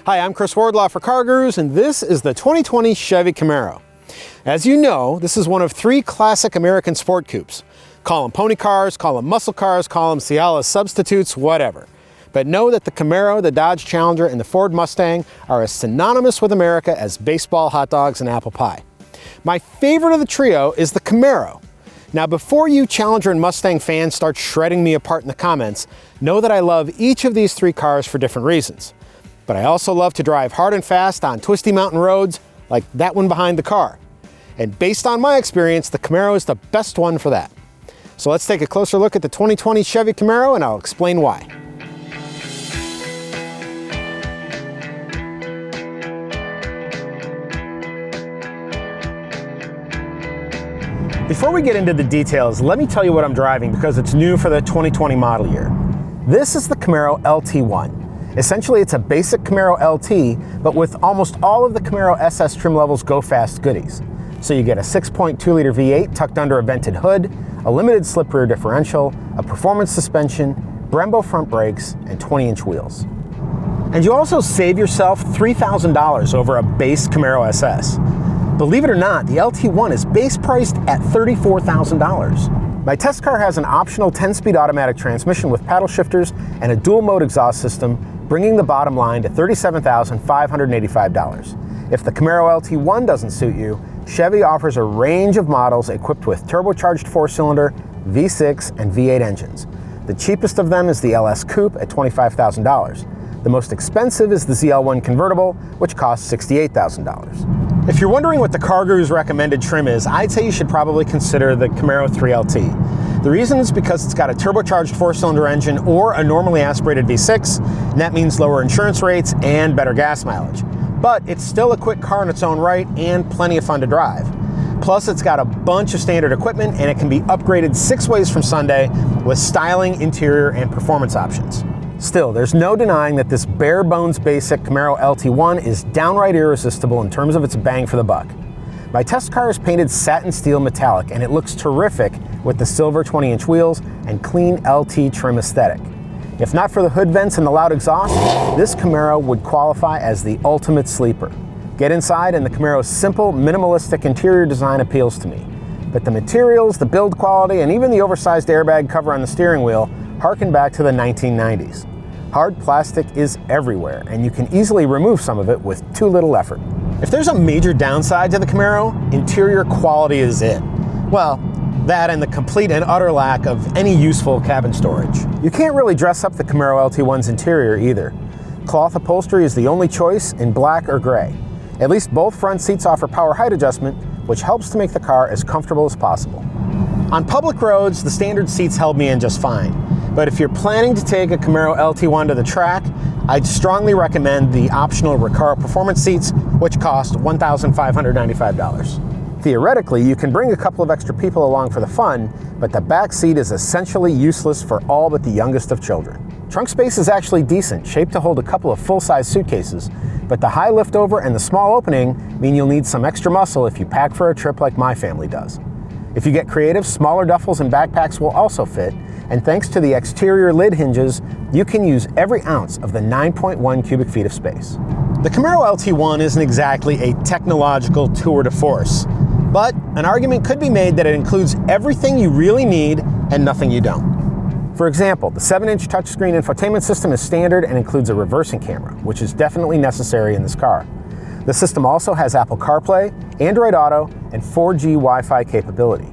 Hi, I'm Chris Wardlaw for CarGurus, and this is the 2020 Chevy Camaro. As you know, this is one of three classic American sport coupes. Call them pony cars, call them muscle cars, call them Cialis substitutes, whatever. But know that the Camaro, the Dodge Challenger, and the Ford Mustang are as synonymous with America as baseball, hot dogs, and apple pie. My favorite of the trio is the Camaro. Now, before you Challenger and Mustang fans start shredding me apart in the comments, know that I love each of these three cars for different reasons. But I also love to drive hard and fast on twisty mountain roads like that one behind the car. And based on my experience, the Camaro is the best one for that. So let's take a closer look at the 2020 Chevy Camaro and I'll explain why. Before we get into the details, let me tell you what I'm driving because it's new for the 2020 model year. This is the Camaro LT1. Essentially, it's a basic Camaro LT, but with almost all of the Camaro SS trim levels go fast goodies. So you get a 6.2-liter V8 tucked under a vented hood, a limited slip rear differential, a performance suspension, Brembo front brakes, and 20-inch wheels. And you also save yourself $3,000 over a base Camaro SS. Believe it or not, the LT1 is base priced at $34,000. My test car has an optional 10-speed automatic transmission with paddle shifters and a dual-mode exhaust system, bringing the bottom line to $37,585. If the Camaro LT1 doesn't suit you, Chevy offers a range of models equipped with turbocharged 4-cylinder, V6, and V8 engines. The cheapest of them is the LS Coupe at $25,000. The most expensive is the ZL1 convertible, which costs $68,000. If you're wondering what the CarGurus recommended trim is, I'd say you should probably consider the Camaro 3LT. The reason is because it's got a turbocharged 4-cylinder engine or a normally aspirated V6, and that means lower insurance rates and better gas mileage. But it's still a quick car in its own right and plenty of fun to drive. Plus, it's got a bunch of standard equipment and it can be upgraded 6 ways from Sunday with styling, interior, and performance options. Still, there's no denying that this bare-bones basic Camaro LT1 is downright irresistible in terms of its bang for the buck. My test car is painted satin steel metallic and it looks terrific with the silver 20-inch wheels and clean LT trim aesthetic. If not for the hood vents and the loud exhaust, this Camaro would qualify as the ultimate sleeper. Get inside and the Camaro's simple, minimalistic interior design appeals to me. But the materials, the build quality, and even the oversized airbag cover on the steering wheel harken back to the 1990s. Hard plastic is everywhere, and you can easily remove some of it with too little effort. If there's a major downside to the Camaro, interior quality is it. Well, that and the complete and utter lack of any useful cabin storage. You can't really dress up the Camaro LT1's interior either. Cloth upholstery is the only choice in black or gray. At least both front seats offer power height adjustment, which helps to make the car as comfortable as possible. On public roads, the standard seats held me in just fine. But if you're planning to take a Camaro LT1 to the track, I'd strongly recommend the optional Recaro performance seats, which cost $1,595. Theoretically, you can bring a couple of extra people along for the fun, but the back seat is essentially useless for all but the youngest of children. Trunk space is actually decent, shaped to hold a couple of full-size suitcases, but the high liftover and the small opening mean you'll need some extra muscle if you pack for a trip like my family does. If you get creative, smaller duffels and backpacks will also fit, and thanks to the exterior lid hinges, you can use every ounce of the 9.1 cubic feet of space. The Camaro LT1 isn't exactly a technological tour de force, but an argument could be made that it includes everything you really need and nothing you don't. For example, the 7-inch touchscreen infotainment system is standard and includes a reversing camera, which is definitely necessary in this car. The system also has Apple CarPlay, Android Auto, and 4G Wi-Fi capability.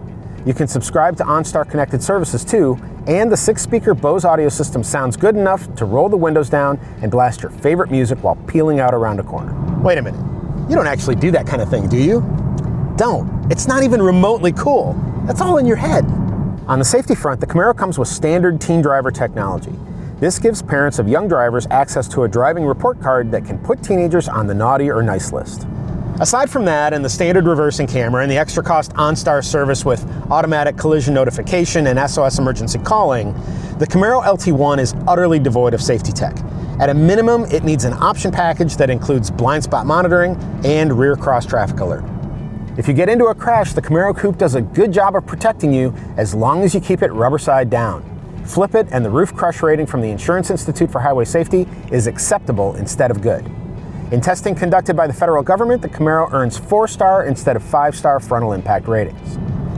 You can subscribe to OnStar connected services too, and the 6-speaker Bose audio system sounds good enough to roll the windows down and blast your favorite music while peeling out around a corner. Wait a minute, you don't actually do that kind of thing, do you? Don't. It's not even remotely cool. That's all in your head. On the safety front, the Camaro comes with standard teen driver technology. This gives parents of young drivers access to a driving report card that can put teenagers on the naughty or nice list. Aside from that and the standard reversing camera and the extra cost OnStar service with automatic collision notification and SOS emergency calling, the Camaro LT1 is utterly devoid of safety tech. At a minimum, it needs an option package that includes blind spot monitoring and rear cross traffic alert. If you get into a crash, the Camaro Coupe does a good job of protecting you as long as you keep it rubber side down. Flip it and the roof crush rating from the Insurance Institute for Highway Safety is acceptable instead of good. In testing conducted by the federal government, the Camaro earns 4-star instead of 5-star frontal impact ratings.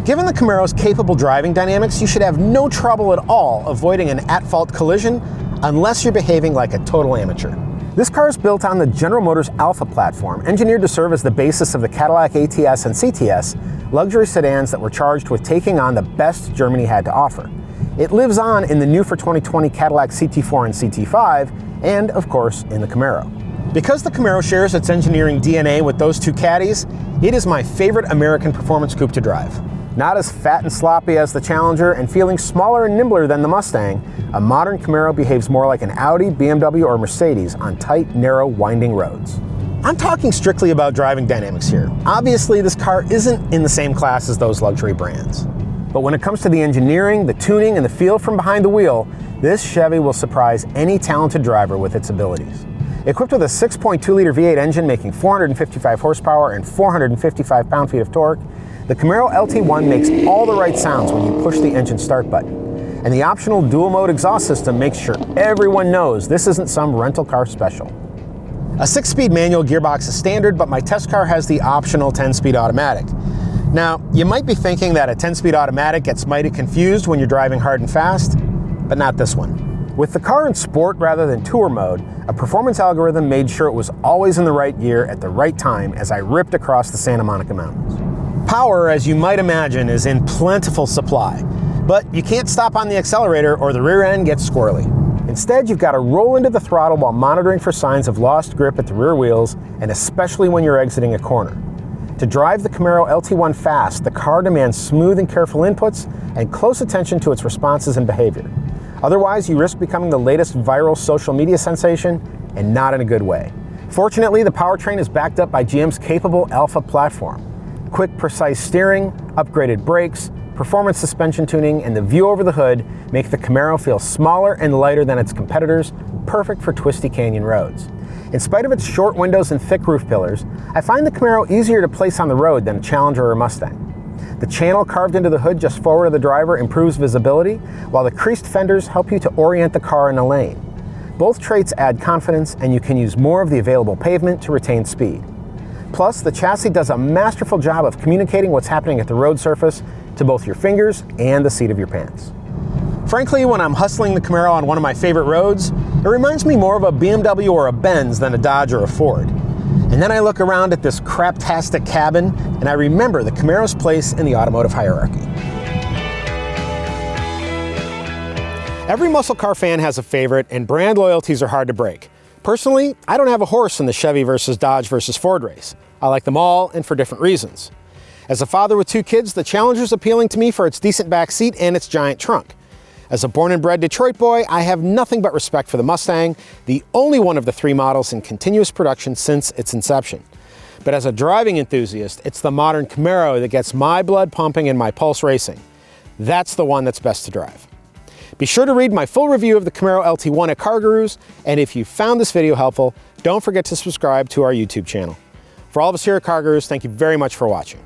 Given the Camaro's capable driving dynamics, you should have no trouble at all avoiding an at-fault collision unless you're behaving like a total amateur. This car is built on the General Motors Alpha platform, engineered to serve as the basis of the Cadillac ATS and CTS, luxury sedans that were charged with taking on the best Germany had to offer. It lives on in the new for 2020 Cadillac CT4 and CT5, and of course in the Camaro. Because the Camaro shares its engineering DNA with those two caddies, it is my favorite American performance coupe to drive. Not as fat and sloppy as the Challenger and feeling smaller and nimbler than the Mustang, a modern Camaro behaves more like an Audi, BMW, or Mercedes on tight, narrow, winding roads. I'm talking strictly about driving dynamics here. Obviously, this car isn't in the same class as those luxury brands. But when it comes to the engineering, the tuning, and the feel from behind the wheel, this Chevy will surprise any talented driver with its abilities. Equipped with a 6.2-liter V8 engine making 455 horsepower and 455 pound-feet of torque, the Camaro LT1 makes all the right sounds when you push the engine start button. And the optional dual-mode exhaust system makes sure everyone knows this isn't some rental car special. A 6-speed manual gearbox is standard, but my test car has the optional 10-speed automatic. Now, you might be thinking that a 10-speed automatic gets mighty confused when you're driving hard and fast, but not this one. With the car in sport rather than tour mode, a performance algorithm made sure it was always in the right gear at the right time as I ripped across the Santa Monica Mountains. Power, as you might imagine, is in plentiful supply, but you can't stop on the accelerator or the rear end gets squirrely. Instead, you've got to roll into the throttle while monitoring for signs of lost grip at the rear wheels, and especially when you're exiting a corner. To drive the Camaro LT1 fast, the car demands smooth and careful inputs and close attention to its responses and behavior. Otherwise, you risk becoming the latest viral social media sensation, and not in a good way. Fortunately, the powertrain is backed up by GM's capable Alpha platform. Quick, precise steering, upgraded brakes, performance suspension tuning, and the view over the hood make the Camaro feel smaller and lighter than its competitors, perfect for twisty canyon roads. In spite of its short windows and thick roof pillars, I find the Camaro easier to place on the road than a Challenger or Mustang. The channel carved into the hood just forward of the driver improves visibility, while the creased fenders help you to orient the car in a lane. Both traits add confidence, and you can use more of the available pavement to retain speed. Plus, the chassis does a masterful job of communicating what's happening at the road surface to both your fingers and the seat of your pants. Frankly, when I'm hustling the Camaro on one of my favorite roads, it reminds me more of a BMW or a Benz than a Dodge or a Ford. And then I look around at this craptastic cabin, and I remember the Camaro's place in the automotive hierarchy. Every muscle car fan has a favorite, and brand loyalties are hard to break. Personally, I don't have a horse in the Chevy versus Dodge versus Ford race. I like them all, and for different reasons. As a father with 2 kids, the Challenger's appealing to me for its decent back seat and its giant trunk. As a born and bred Detroit boy, I have nothing but respect for the Mustang, the only one of the 3 models in continuous production since its inception. But as a driving enthusiast, it's the modern Camaro that gets my blood pumping and my pulse racing. That's the one that's best to drive. Be sure to read my full review of the Camaro LT1 at CarGurus, and if you found this video helpful, don't forget to subscribe to our YouTube channel. For all of us here at CarGurus, thank you very much for watching.